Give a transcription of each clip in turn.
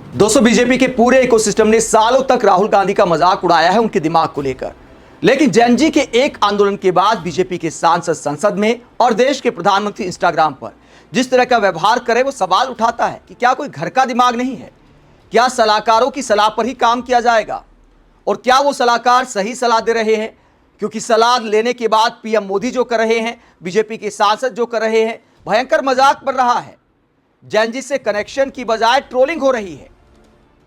दोस्तों, बीजेपी के पूरे इकोसिस्टम ने सालों तक राहुल गांधी का मजाक उड़ाया है उनके दिमाग को लेकर। लेकिन जेन जी के एक आंदोलन के बाद बीजेपी के सांसद संसद में और देश के प्रधानमंत्री इंस्टाग्राम पर जिस तरह का व्यवहार करे, वो सवाल उठाता है कि क्या कोई घर का दिमाग नहीं है? क्या सलाहकारों की सलाह पर ही काम किया जाएगा? और क्या वो सलाहकार सही सलाह दे रहे हैं? क्योंकि सलाह लेने के बाद पीएम मोदी जो कर रहे हैं, बीजेपी के सांसद जो कर रहे हैं, भयंकर मजाक बन रहा है। जेन जी से कनेक्शन की बजाय ट्रोलिंग हो रही है।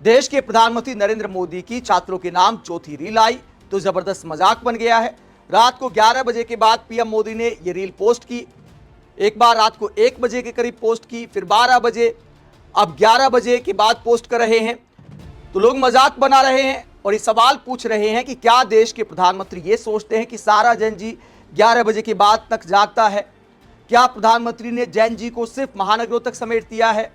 देश के प्रधानमंत्री नरेंद्र मोदी की छात्रों के नाम चौथी रील आई तो जबरदस्त मजाक बन गया है। रात को 11 बजे के बाद पीएम मोदी ने यह रील पोस्ट की। एक बार रात को 1 बजे के करीब पोस्ट की, फिर 12 बजे, अब 11 बजे के बाद पोस्ट कर रहे हैं। तो लोग मजाक बना रहे हैं और ये सवाल पूछ रहे हैं कि क्या देश के प्रधानमंत्री ये सोचते हैं कि सारा जेन जी 11 बजे के बाद तक जागता है? क्या प्रधानमंत्री ने जेन जी को सिर्फ महानगरों तक समेट दिया है?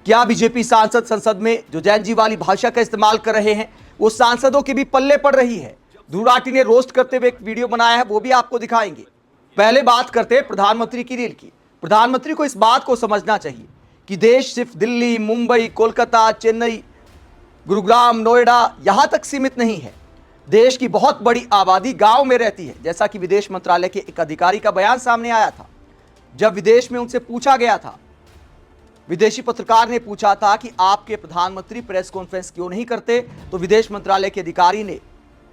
क्या बीजेपी सांसद संसद में जो जेन जी वाली भाषा का इस्तेमाल कर रहे हैं, वो सांसदों के भी पल्ले पड़ रही है? ध्रुव राठी ने रोस्ट करते हुए एक वीडियो बनाया है, वो भी आपको दिखाएंगे। पहले बात करते हैं प्रधानमंत्री की रील की। प्रधानमंत्री को इस बात को समझना चाहिए कि देश सिर्फ दिल्ली, मुंबई, कोलकाता, चेन्नई, गुरुग्राम, नोएडा यहां तक सीमित नहीं है। देश की बहुत बड़ी आबादी गांव में रहती है, जैसा कि विदेश मंत्रालय के एक अधिकारी का बयान सामने आया था। जब विदेश में उनसे पूछा गया था, विदेशी पत्रकार ने पूछा था कि आपके प्रधानमंत्री प्रेस कॉन्फ्रेंस क्यों नहीं करते, तो विदेश मंत्रालय के अधिकारी ने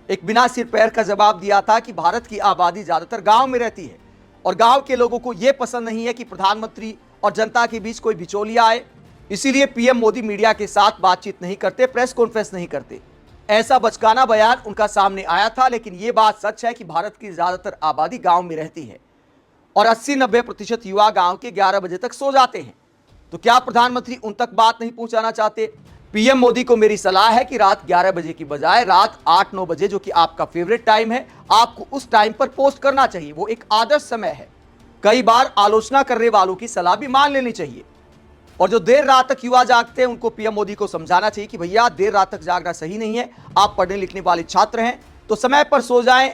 एक बिना सिर पैर का जवाब दिया था कि भारत की आबादी ज्यादातर गांव में रहती है और गांव के लोगों को यह पसंद नहीं है कि प्रधानमंत्री और जनता के बीच कोई बिचौलिया आए। इसीलिए पीएम मोदी मीडिया के साथ बातचीत नहीं करते, प्रेस कॉन्फ्रेंस नहीं करते। ऐसा बचकाना बयान उनका सामने आया था। लेकिन यह बात सच है कि भारत की ज्यादातर आबादी गांव में रहती है और 80-90% युवा गांव के 11 बजे तक सो जाते हैं। तो क्या प्रधानमंत्री उन तक बात नहीं पहुंचाना चाहते? पीएम मोदी को मेरी सलाह है कि रात 11 बजे की बजाय रात 8-9 बजे, जो कि आपका फेवरेट टाइम है, आपको उस टाइम पर पोस्ट करना चाहिए। वो एक आदर्श समय है। कई बार आलोचना करने वालों की सलाह भी मान लेनी चाहिए। और जो देर रात तक युवा जागते हैं, उनको पीएम मोदी को समझाना चाहिए कि भैया, देर रात तक जागना सही नहीं है। आप पढ़ने लिखने वाले छात्र हैं तो समय पर सो जाएं,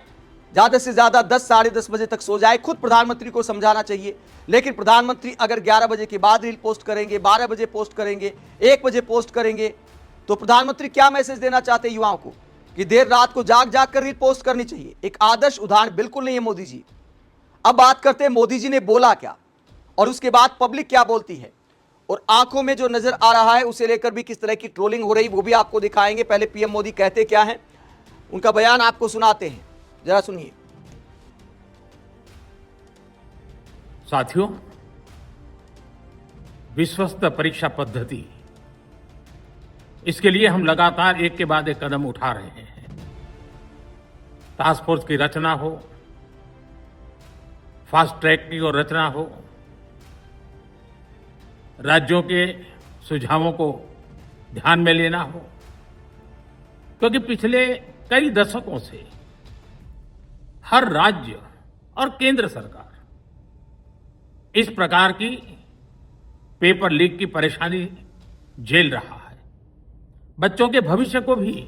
ज्यादा से ज्यादा 10 साढ़े 10 बजे तक सो जाए। खुद प्रधानमंत्री को समझाना चाहिए। लेकिन प्रधानमंत्री अगर 11 बजे के बाद रील पोस्ट करेंगे, 12 बजे पोस्ट करेंगे, 1 बजे पोस्ट करेंगे, तो प्रधानमंत्री क्या मैसेज देना चाहते हैं युवाओं को? कि देर रात को जाग जाग कर रील पोस्ट करनी चाहिए। एक आदर्श उदाहरण बिल्कुल नहीं है मोदी जी। अब बात करते हैं मोदी जी ने बोला क्या और उसके बाद पब्लिक क्या बोलती है, और आंखों में जो नजर आ रहा है उसे लेकर भी किस तरह की ट्रोलिंग हो रही, वो भी आपको दिखाएंगे। पहले पीएम मोदी कहते क्या हैं, उनका बयान आपको सुनाते हैं, जरा सुनिए। साथियों, विश्वस्त परीक्षा पद्धति, इसके लिए हम लगातार एक के बाद एक कदम उठा रहे हैं। टास्क फोर्स की रचना हो, फास्ट ट्रैक की और रचना हो, राज्यों के सुझावों को ध्यान में लेना हो, क्योंकि पिछले कई दशकों से हर राज्य और केंद्र सरकार इस प्रकार की पेपर लीक की परेशानी झेल रहा है। बच्चों के भविष्य को भी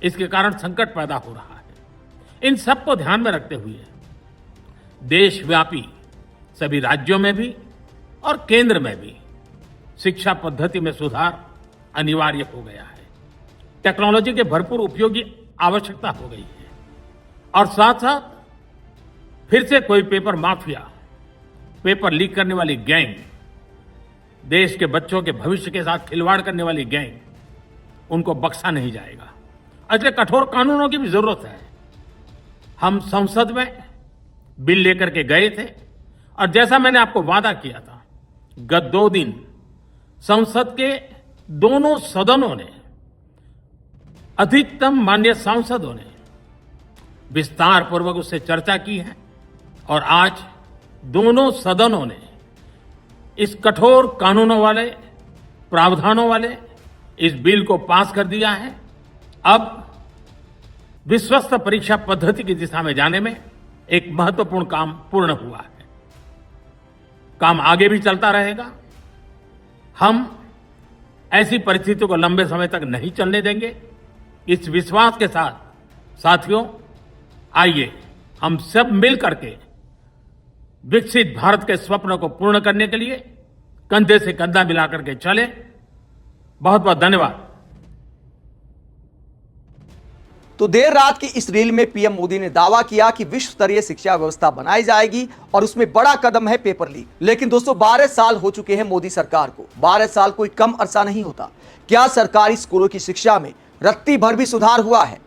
इसके कारण संकट पैदा हो रहा है। इन सब को ध्यान में रखते हुए देशव्यापी सभी राज्यों में भी और केंद्र में भी शिक्षा पद्धति में सुधार अनिवार्य हो गया है। टेक्नोलॉजी के भरपूर उपयोग की आवश्यकता हो गई है और साथ साथ फिर से कोई पेपर माफिया, पेपर लीक करने वाली गैंग, देश के बच्चों के भविष्य के साथ खिलवाड़ करने वाली गैंग, उनको बख्शा नहीं जाएगा। इसलिए कठोर कानूनों की भी जरूरत है। हम संसद में बिल लेकर के गए थे और जैसा मैंने आपको वादा किया था, गत 2 दिन संसद के दोनों सदनों ने, अधिकतम माननीय सांसदों ने विस्तार पूर्वक उससे चर्चा की है और आज दोनों सदनों ने इस कठोर कानूनों वाले, प्रावधानों वाले इस बिल को पास कर दिया है। अब विश्वस्त परीक्षा पद्धति की दिशा में जाने में एक महत्वपूर्ण काम पूर्ण हुआ है। काम आगे भी चलता रहेगा। हम ऐसी परिस्थितियों को लंबे समय तक नहीं चलने देंगे। इस विश्वास के साथ साथियों, आइए हम सब मिल करके विकसित भारत के स्वप्न को पूर्ण करने के लिए कंधे से कंधा मिलाकर के चले। बहुत बहुत धन्यवाद। तो देर रात की इस रील में पीएम मोदी ने दावा किया कि विश्व स्तरीय शिक्षा व्यवस्था बनाई जाएगी और उसमें बड़ा कदम है पेपर लीक। लेकिन दोस्तों 12 साल हो चुके हैं मोदी सरकार को। 12 साल कोई कम अरसा नहीं होता। क्या सरकारी स्कूलों की शिक्षा में रत्ती भर भी सुधार हुआ है?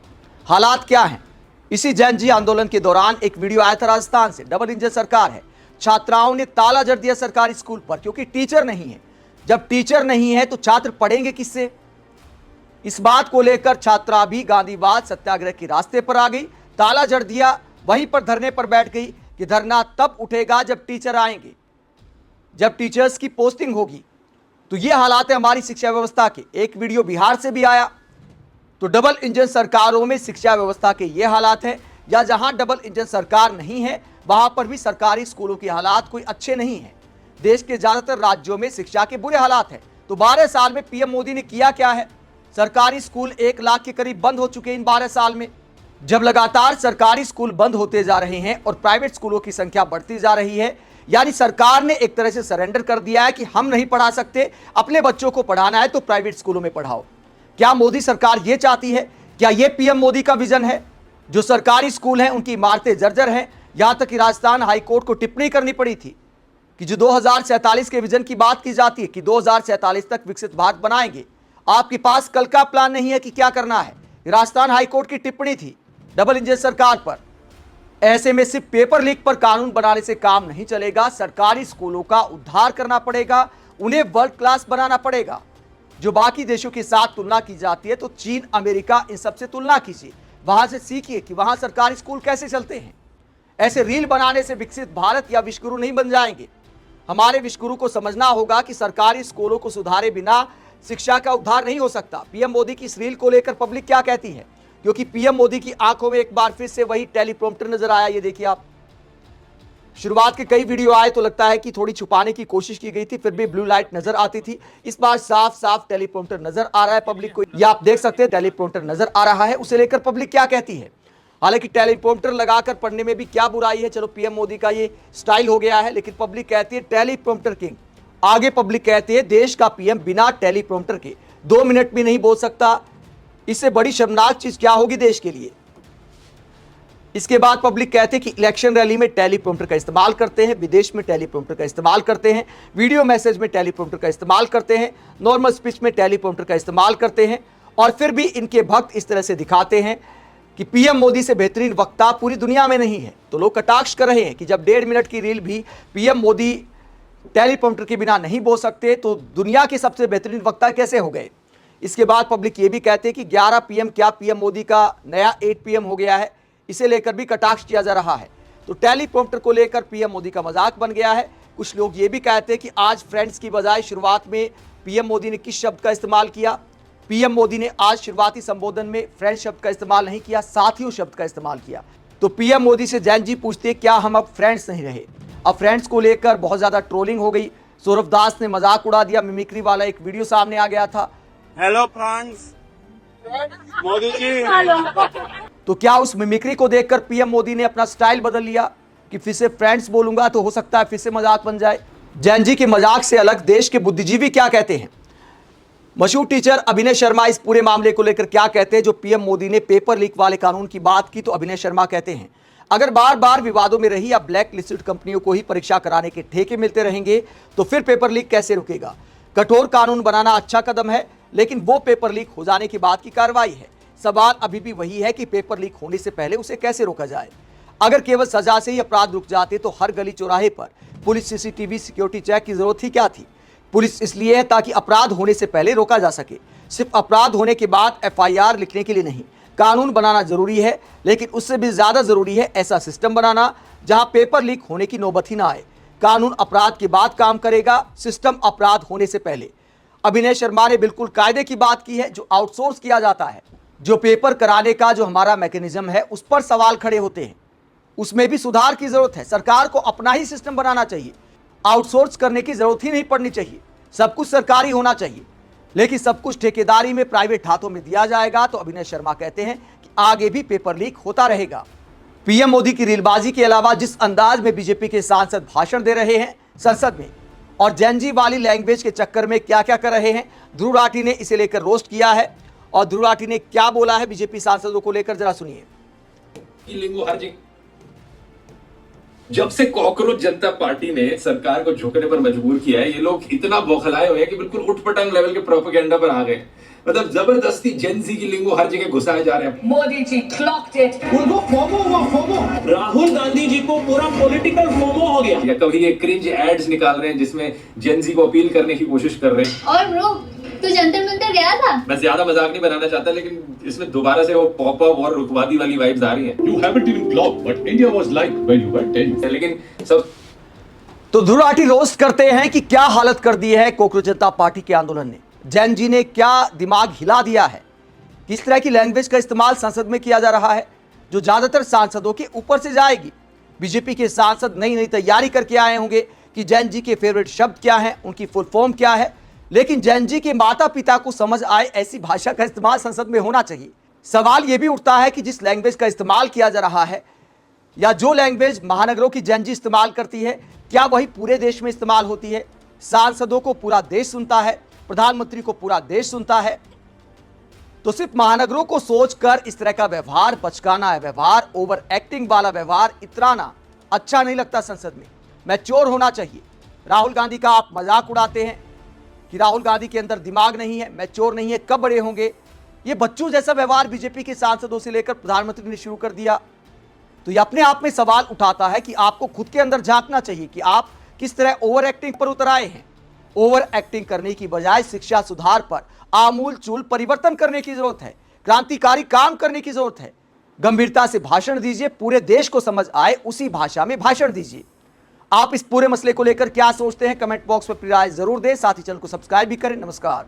हालात क्या हैं? इसी जैन जी आंदोलन के दौरान एक वीडियो आया था राजस्थान से। डबल इंजन सरकार है। छात्राओं ने ताला जड़ दिया सरकारी स्कूल पर क्योंकि टीचर नहीं है। जब टीचर नहीं है तो छात्र पढ़ेंगे किससे? इस बात को लेकर छात्रा भी गांधीवाद सत्याग्रह के रास्ते पर आ गई। ताला जड़ दिया, वहीं पर धरने पर बैठ गई कि धरना तब उठेगा जब टीचर आएंगे, जब टीचर्स की पोस्टिंग होगी। तो ये हालात है हमारी शिक्षा व्यवस्था के। एक वीडियो बिहार से भी आया। तो डबल इंजन सरकारों में शिक्षा व्यवस्था के ये हालात हैं, या जहां डबल इंजन सरकार नहीं है वहां पर भी सरकारी स्कूलों के हालात कोई अच्छे नहीं है। देश के ज्यादातर राज्यों में शिक्षा के बुरे हालात हैं। तो 12 साल में पीएम मोदी ने किया क्या है? सरकारी स्कूल 1 लाख के करीब बंद हो चुके हैं इन 12 साल में। जब लगातार सरकारी स्कूल बंद होते जा रहे हैं और प्राइवेट स्कूलों की संख्या बढ़ती जा रही है, यानी सरकार ने एक तरह से सरेंडर कर दिया है कि हम नहीं पढ़ा सकते, अपने बच्चों को पढ़ाना है तो प्राइवेट स्कूलों में पढ़ाओ। क्या मोदी सरकार ये चाहती है? क्या ये पीएम मोदी का विजन है? जो सरकारी स्कूल हैं उनकी इमारतें जर्जर हैं। यहां तक कि राजस्थान हाईकोर्ट को टिप्पणी करनी पड़ी थी कि जो 2047 के विजन की बात की जाती है कि 2047 तक विकसित भारत बनाएंगे, आपके पास कल का प्लान नहीं है कि क्या करना है। राजस्थान हाईकोर्ट की टिप्पणी थी डबल इंजन सरकार पर। ऐसे में सिर्फ पेपर लीक पर कानून बनाने से काम नहीं चलेगा। सरकारी स्कूलों का उद्धार करना पड़ेगा, उन्हें वर्ल्ड क्लास बनाना पड़ेगा। जो बाकी देशों के साथ तुलना की जाती है तो चीन, अमेरिका, इन सबसे तुलना कीजिए, वहां से सीखिए कि वहां सरकारी स्कूल कैसे चलते हैं। ऐसे रील बनाने से विकसित भारत या विश्वगुरु नहीं बन जाएंगे। हमारे विश्वगुरु को समझना होगा कि सरकारी स्कूलों को सुधारे बिना शिक्षा का उद्धार नहीं हो सकता। पीएम मोदी की इस रील को लेकर पब्लिक क्या कहती है? क्योंकि पीएम मोदी की आंखों में एक बार फिर से वही टेलीप्रॉम्प्टर नजर आया। ये देखिए आप, शुरुआत के कई वीडियो आए तो लगता है कि थोड़ी छुपाने की कोशिश की गई थी, फिर भी ब्लू लाइट नजर आती थी। इस बार साफ साफ टेलीप्रॉम्प्टर नजर आ रहा है पब्लिक को। ये आप देख सकते हैं, टेलीप्रॉम्प्टर नजर आ रहा है। उसे लेकर पब्लिक क्या कहती है? हालांकि टेलीप्रॉम्प्टर लगाकर पढ़ने में भी क्या बुराई है, चलो पीएम मोदी का ये स्टाइल हो गया है, लेकिन पब्लिक कहती है टेलीप्रॉम्प्टर किंग। आगे पब्लिक कहती है देश का पीएम बिना टेलीप्रॉम्प्टर के 2 मिनट भी नहीं बोल सकता। इससे बड़ी शर्मनाक चीज क्या होगी देश के लिए? इसके बाद पब्लिक कहते हैं कि इलेक्शन रैली में टेलीप्रॉम्प्टर का इस्तेमाल करते हैं, विदेश में टेलीप्रॉम्प्टर का इस्तेमाल करते हैं, वीडियो मैसेज में टेलीप्रॉम्प्टर का इस्तेमाल करते हैं, नॉर्मल स्पीच में टेलीप्रॉम्प्टर का इस्तेमाल करते हैं। और फिर भी इनके भक्त इस तरह से दिखाते हैं कि पीएम मोदी से बेहतरीन वक्ता पूरी दुनिया में नहीं है। तो लोग कटाक्ष कर रहे हैं कि जब 1.5 मिनट की रील भी पीएम मोदी टेलीप्रॉम्प्टर के बिना नहीं बोल सकते तो दुनिया के सबसे बेहतरीन वक्ता कैसे हो गए? इसके बाद पब्लिक ये भी कहते हैं कि 11 पीएम क्या पीएम मोदी का नया 8 पीएम हो गया है? इसे लेकर भी कटाक्ष किया जा रहा है। तो टेलीप्रॉम्प्टर को लेकर पीएम मोदी का मजाक बन गया है। कुछ लोग ये भी कहते हैं कि आज फ्रेंड्स की बजाय शुरुआत में पीएम मोदी ने किस शब्द का इस्तेमाल किया? पीएम मोदी ने आज शुरुआती संबोधन में फ्रेंड्स शब्द का इस्तेमाल नहीं किया, साथियों शब्द का इस्तेमाल किया। तो पीएम मोदी से जैन जी पूछते क्या हम अब फ्रेंड्स नहीं रहे? अब फ्रेंड्स को लेकर बहुत ज्यादा ट्रोलिंग हो गई। सौरभ दास ने मजाक उड़ा दिया, मिमिक्री वाला एक वीडियो सामने आ गया था। Hello friends, Modi ji. तो क्या उस मिमिक्री को देखकर पीएम मोदी ने अपना स्टाइल बदल लिया कि फिर से फ्रेंड्स बोलूंगा तो हो सकता है फिर से मजाक बन जाए? जैन जी के मजाक से अलग देश के बुद्धिजीवी क्या कहते हैं? मशहूर टीचर अभिनय शर्मा इस पूरे मामले को लेकर क्या कहते हैं? जो पीएम मोदी ने पेपर लीक वाले कानून की बात की तो अभिनय शर्मा कहते हैं अगर बार बार विवादों में रही या ब्लैक लिस्टेड कंपनियों को ही परीक्षा कराने के ठेके मिलते रहेंगे तो फिर पेपर लीक कैसे रुकेगा? कठोर कानून बनाना अच्छा कदम है, लेकिन वो पेपर लीक हो जाने के बाद की कार्रवाई है। सवाल अभी भी वही है कि पेपर लीक होने से पहले उसे कैसे रोका जाए। अगर केवल सजा से ही अपराध रुक जाते तो हर गली चौराहे पर पुलिस सीसीटीवी सिक्योरिटी चेक की जरूरत ही क्या थी? पुलिस इसलिए है ताकि अपराध होने से पहले रोका जा सके, सिर्फ अपराध होने के बाद एफआईआर लिखने के लिए नहीं। कानून बनाना जरूरी है, लेकिन उससे भी ज्यादा जरूरी है ऐसा सिस्टम बनाना जहां पेपर लीक होने की नौबत ही ना आए। कानून अपराध के बाद काम करेगा, सिस्टम अपराध होने से पहले। अभिनय शर्मा ने बिल्कुल कायदे की बात की है। जो आउटसोर्स किया जाता है, जो पेपर कराने का जो हमारा मैकेनिज्म है, उस पर सवाल खड़े होते हैं। उसमें भी सुधार की जरूरत है। सरकार को अपना ही सिस्टम बनाना चाहिए, आउटसोर्स करने की जरूरत ही नहीं पड़नी चाहिए। सब कुछ सरकारी होना चाहिए, लेकिन सब कुछ ठेकेदारी में प्राइवेट हाथों में दिया जाएगा तो अभिनय शर्मा कहते हैं कि आगे भी पेपर लीक होता रहेगा। पीएम मोदी की रीलबाजी के अलावा जिस अंदाज में बीजेपी के सांसद भाषण दे रहे हैं संसद में, और जेनजी वाली लैंग्वेज के चक्कर में क्या क्या कर रहे हैं। ध्रुव राठी ने इसे लेकर रोस्ट किया है और ध्रुव राठी ने क्या बोला है बीजेपी सांसदों को लेकर, जरा सुनिए। लिंगो हर जगह जब से कॉकरोच जनता पार्टी ने सरकार को झुकने पर मजबूर किया है, ये लोग इतना बौखलाए हुए हैं कि बिल्कुल उठपटांग लेवल के प्रोपेगेंडा पर आ गए। मतलब जबरदस्ती जेनजी की लिंगो हर जगह घुसाए जा रहे हैं। Modi ji clogged it. उनको फोमो हुआ, फोमो। राहुल गांधी जी को पूरा पॉलिटिकल फोमो हो गया। या कभी ये क्रिंज एड्स निकाल रहे हैं जिसमें जेनजी को अपील करने की कोशिश कर रहे हैं। और ब्रो, तू जंतर मंतर गया था? मैं ज्यादा मजाक नहीं बनाना चाहता, लेकिन इसमें दोबारा से वो पॉप अप और रुकवादी वाली वाइब्स आ रही हैं। You haven't even clocked what India was like when you were 10. लेकिन सब तो ध्रुव राठी रोस्ट करते हैं कि क्या हालत कर दी है कॉकरोच जनता पार्टी के आंदोलन ने। जैन जी ने क्या दिमाग हिला दिया है, किस तरह की लैंग्वेज का इस्तेमाल संसद में किया जा रहा है जो ज्यादातर सांसदों के ऊपर से जाएगी। बीजेपी के सांसद नई नई तैयारी करके आए होंगे कि जैन जी के फेवरेट शब्द क्या हैं, उनकी फुल फॉर्म क्या है, लेकिन जैन जी के माता पिता को समझ आए ऐसी भाषा का इस्तेमाल संसद में होना चाहिए। सवाल यह भी उठता है कि जिस लैंग्वेज का इस्तेमाल किया जा रहा है या जो लैंग्वेज महानगरों की जैन जी इस्तेमाल करती है, क्या वही पूरे देश में इस्तेमाल होती है? सांसदों को पूरा देश सुनता है, प्रधानमंत्री को पूरा देश सुनता है, तो सिर्फ महानगरों को सोचकर इस तरह का व्यवहार बचकाना है, व्यवहार ओवर एक्टिंग वाला व्यवहार इतराना अच्छा नहीं लगता। संसद में मैच्योर होना चाहिए। राहुल गांधी का आप मजाक उड़ाते हैं कि राहुल गांधी के अंदर दिमाग नहीं है, मैच्योर नहीं है, कब बड़े होंगे। ये बच्चों जैसा व्यवहार बीजेपी के सांसदों से लेकर प्रधानमंत्री ने शुरू कर दिया, तो ये अपने आप में सवाल उठाता है कि आपको खुद के अंदर झांकना चाहिए कि आप किस तरह ओवर एक्टिंग पर उतर आए हैं। ओवर एक्टिंग करने की बजाय शिक्षा सुधार पर आमूल चूल परिवर्तन करने की जरूरत है, क्रांतिकारी काम करने की जरूरत है। गंभीरता से भाषण दीजिए, पूरे देश को समझ आए उसी भाषा में भाषण दीजिए। आप इस पूरे मसले को लेकर क्या सोचते हैं, कमेंट बॉक्स में अपनी राय जरूर दें। साथ ही चैनल को सब्सक्राइब भी करें। नमस्कार।